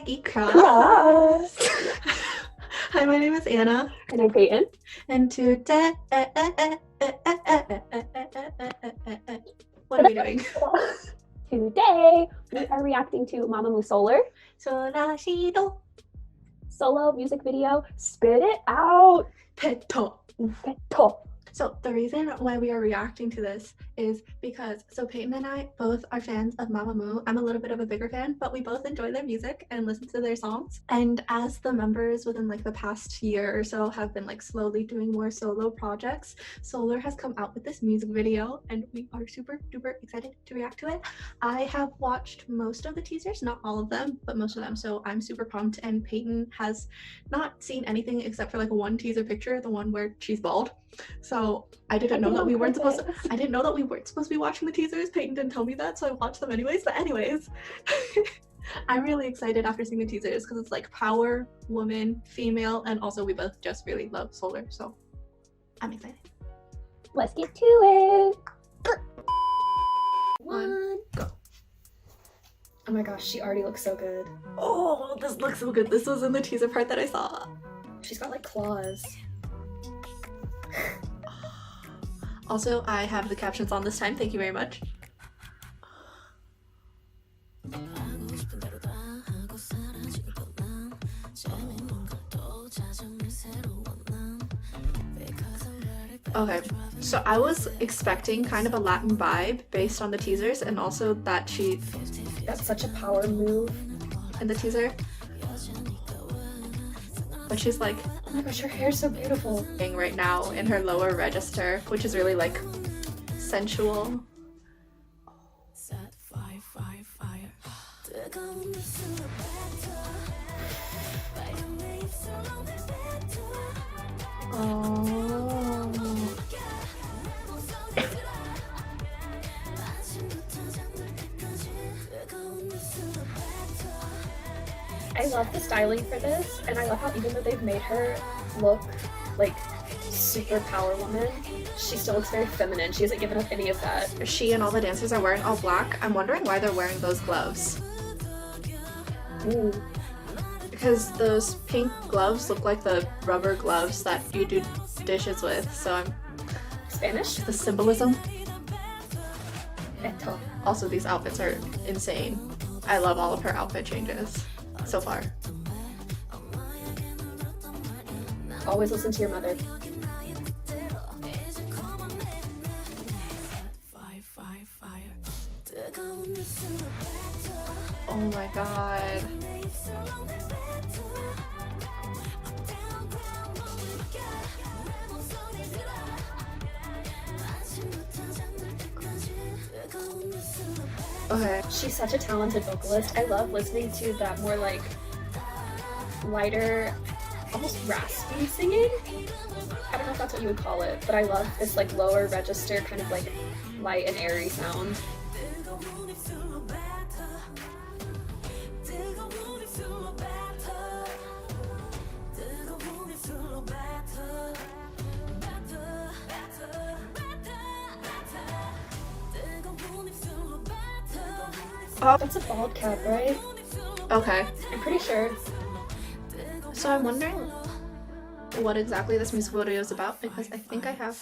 Maggie Cross. Hi, my name is Anna. And I'm Peyton. And today, what are we doing? Today, we are reacting to Mamamoo Solar Solashido solo music video, Spit It Out. Peto. Peto. So the reason why we are reacting to this is because Peyton and I both are fans of Mamamoo. I'm a little bit of a bigger fan, but we both enjoy their music and listen to their songs. And as the members within like the past year or so have been like slowly doing more solo projects, Solar has come out with this music video and we are super duper excited to react to it. I have watched most of the teasers, not all of them, but most of them. So I'm super pumped, and Peyton has not seen anything except for like one teaser picture, the one where she's bald. So I didn't know that we weren't supposed to be watching the teasers. Peyton didn't tell me that, so I watched them anyways. But anyways, I'm really excited after seeing the teasers because it's like power, woman, female, and also we both just really love Solar, so I'm excited. Let's get to it. One, go. Oh my gosh, she already looks so good. Oh, this looks so good. This was in the teaser part that I saw. She's got like claws. Also, I have the captions on this time. Thank you very much. Okay, so I was expecting kind of a Latin vibe based on the teasers, and also that That's such a power move in the teaser. But she's like, oh my gosh, her hair's so beautiful right now in her lower register, which is really like sensual. Oh. I love the styling for this, and I love how even though they've made her look like super power woman, she still looks very feminine. She hasn't given up any of that. She and all the dancers are wearing all black. I'm wondering why they're wearing those gloves. Ooh. Because those pink gloves look like the rubber gloves that you do dishes with, so I'm... Spanish? The symbolism. Eto. Also, these outfits are insane. I love all of her outfit changes so far. Always listen to your mother. Oh my god. Okay. She's such a talented vocalist. I love listening to that more like lighter, almost raspy singing. I don't know if that's what you would call it, but I love this like lower register kind of like light and airy sound. Oh, That's a bald cap, right? okay. I'm pretty sure. So I'm wondering what exactly this music video is about, because I think I have...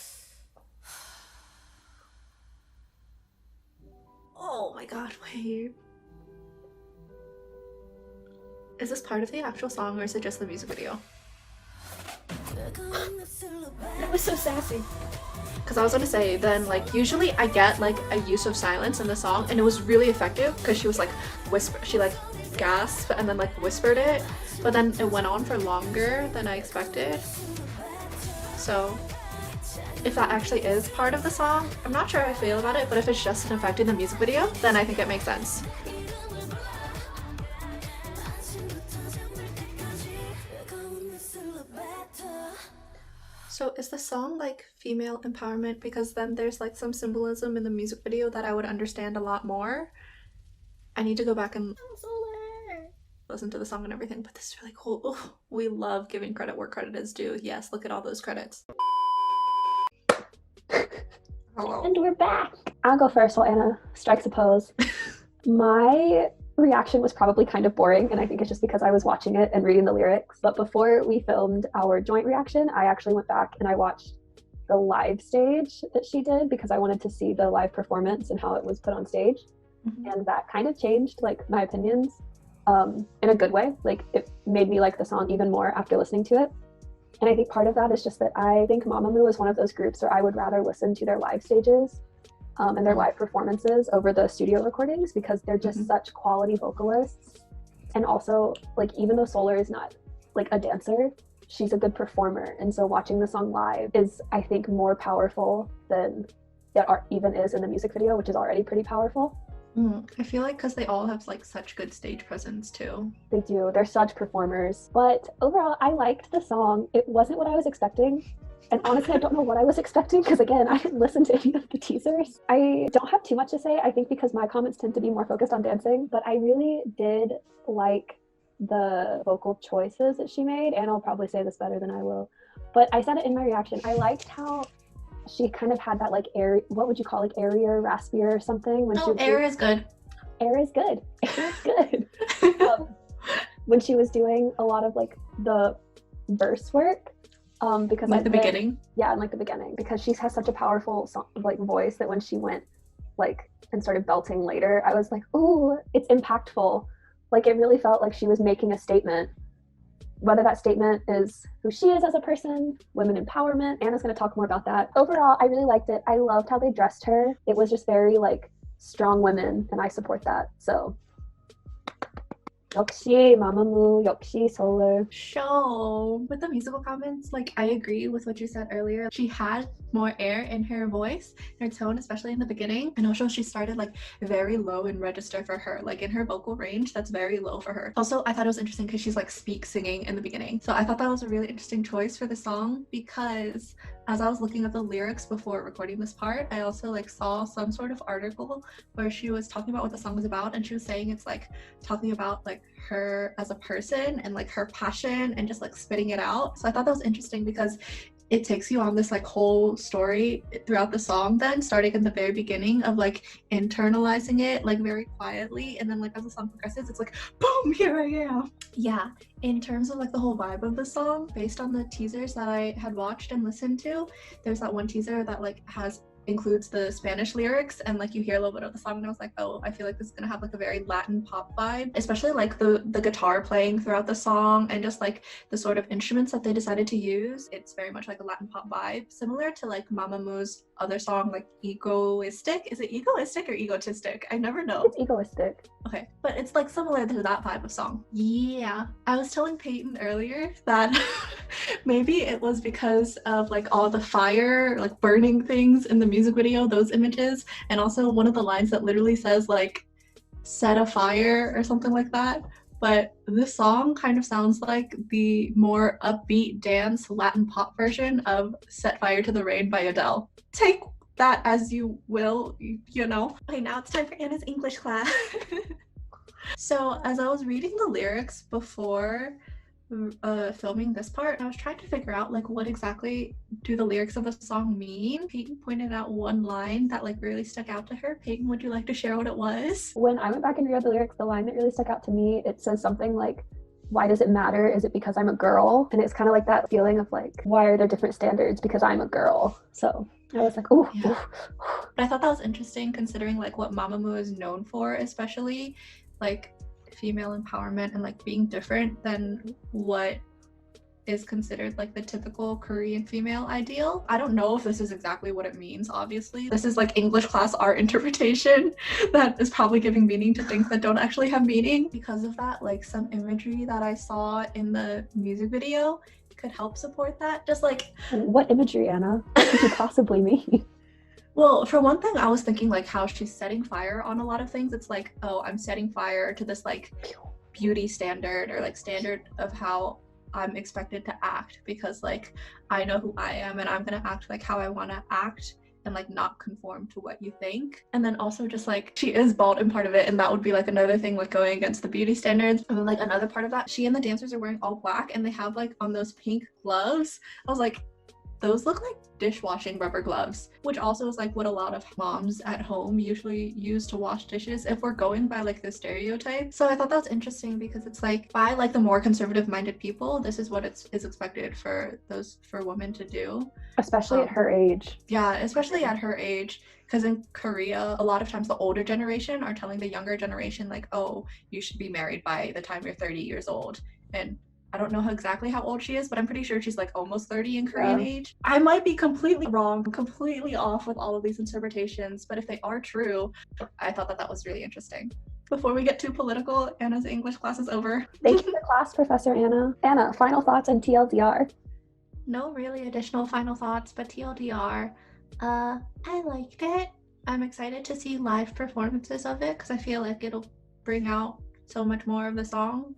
Oh my god, wait. Is this part of the actual song, or is it just the music video? That was so sassy. Because I was gonna say, then like usually I get like a use of silence in the song, and it was really effective because she was like she like gasped and then like whispered it, but then it went on for longer than I expected. So if that actually is part of the song, I'm not sure how I feel about it, but if it's just an effect in the music video, then I think it makes sense. So is the song like female empowerment? Because then there's like some symbolism in the music video that I would understand a lot more. I need to go back and listen to the song and everything, but this is really cool. Oh, we love giving credit where credit is due. Yes, look at all those credits. Hello. And we're back. I'll go first while Anna strikes a pose. My reaction was probably kind of boring, and I think it's just because I was watching it and reading the lyrics. But before we filmed our joint reaction, I actually went back and I watched the live stage that she did because I wanted to see the live performance and how it was put on stage. And that kind of changed like my opinions in a good way. Like it made me like the song even more after listening to it. And I think part of that is just that I think Mamamoo is one of those groups where I would rather listen to their live stages and their live performances over the studio recordings because they're just such quality vocalists. And also, like, even though Solar is not like a dancer, she's a good performer. And so watching the song live is, I think, more powerful than it even is in the music video, which is already pretty powerful. I feel like because they all have like such good stage presence too. They do. They're such performers. But overall, I liked the song. It wasn't what I was expecting. And honestly, I don't know what I was expecting because, again, I didn't listen to any of the teasers. I don't have too much to say, I think, because my comments tend to be more focused on dancing. But I really did like the vocal choices that she made. And I'll probably say this better than I will. But I said it in my reaction. I liked how she kind of had that, like, air, what would you call, like, airier, raspier or something? Air is good. Air is good. Air is good. When she was doing a lot of, like, the verse work. Because like the beginning, in like the beginning, because she has such a powerful like voice that when she went like and started belting later, I was like, ooh, it's impactful. Like it really felt like she was making a statement. Whether that statement is who she is as a person, women empowerment. Anna's going to talk more about that. Overall, I really liked it. I loved how they dressed her. It was just very like strong women, and I support that. So. 역시 Mamamoo, 역시 Solar. So with the musical comments, like I agree with what you said earlier. She had more air in her voice, her tone, especially in the beginning. And also she started like very low in register for her, like in her vocal range, that's very low for her. Also, I thought it was interesting because she's like singing in the beginning. So I thought that was a really interesting choice for the song because as I was looking at the lyrics before recording this part, I also like saw some sort of article where she was talking about what the song was about, and she was saying it's like talking about like her as a person and like her passion and just like spitting it out. So I thought that was interesting because it takes you on this like whole story throughout the song, then starting at the very beginning of like internalizing it like very quietly, and then like as the song progresses it's like boom, here I am. Yeah, in terms of like the whole vibe of the song, based on the teasers that I had watched and listened to, there's that one teaser that like includes the Spanish lyrics, and like you hear a little bit of the song and I was like, oh, I feel like this is gonna have like a very Latin pop vibe, especially like the guitar playing throughout the song and just like the sort of instruments that they decided to use. It's very much like a Latin pop vibe, similar to like Mamamoo's other song, like Egoistic. Is it egoistic or egotistic? I never know. It's egoistic. Okay, but it's like similar to that vibe of song. Yeah, I was telling Peyton earlier that maybe it was because of like all the fire, like burning things in the music video, those images, and also one of the lines that literally says like set a fire or something like that. But this song kind of sounds like the more upbeat dance Latin pop version of Set Fire to the Rain by Adele. Take that as you will, you know. Okay, now it's time for Anna's English class. So as I was reading the lyrics before filming this part, I was trying to figure out like what exactly do the lyrics of the song mean. Peyton pointed out one line that like really stuck out to her. Peyton, would you like to share what it was? When I went back and read the lyrics, the line that really stuck out to me, it says something like, why does it matter? Is it because I'm a girl? And it's kind of like that feeling of like, why are there different standards because I'm a girl? So I was like, oh. Yeah. But I thought that was interesting considering like what Mamamoo is known for, especially like female empowerment and like being different than what is considered like the typical Korean female ideal. I don't know if this is exactly what it means, obviously. This is like English class art interpretation that is probably giving meaning to things that don't actually have meaning. Because of that, like some imagery that I saw in the music video could help support that. Just like, what imagery, Anna? What could you possibly mean? Well, for one thing, I was thinking like how she's setting fire on a lot of things. It's like, oh, I'm setting fire to this like beauty standard or like standard of how I'm expected to act because like I know who I am and I'm gonna act like how I want to act and like not conform to what you think. And then also just like she is bald in part of it, and that would be like another thing like going against the beauty standards. And then like another part of that, she and the dancers are wearing all black and they have like on those pink gloves. I was like, those look like dishwashing rubber gloves, which also is like what a lot of moms at home usually use to wash dishes if we're going by like the stereotype. So I thought that was interesting because it's like by like the more conservative minded people, this is what is expected for women to do. Especially at her age. Yeah, especially at her age. Because in Korea, a lot of times the older generation are telling the younger generation, like, oh, you should be married by the time you're 30 years old. And I don't know exactly how old she is, but I'm pretty sure she's like almost 30 in Korean age. I might be completely wrong, completely off with all of these interpretations, but if they are true, I thought that was really interesting. Before we get too political, Anna's English class is over. Thank you for class, Professor Anna. Anna, final thoughts on TLDR? No really additional final thoughts, but TLDR, I liked it. I'm excited to see live performances of it because I feel like it'll bring out so much more of the song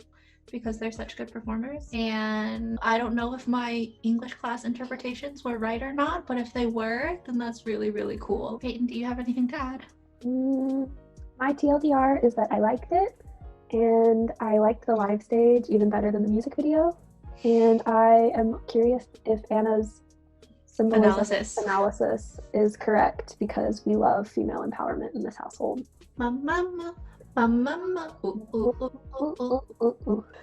because they're such good performers. And I don't know if my English class interpretations were right or not, but if they were, then that's really, really cool. Peyton, do you have anything to add? My TLDR is that I liked it, and I liked the live stage even better than the music video. And I am curious if Anna's analysis is correct because we love female empowerment in this household. Mamamoo.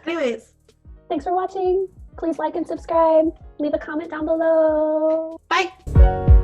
Anyways, thanks for watching. Please like and subscribe. Leave a comment down below. Bye.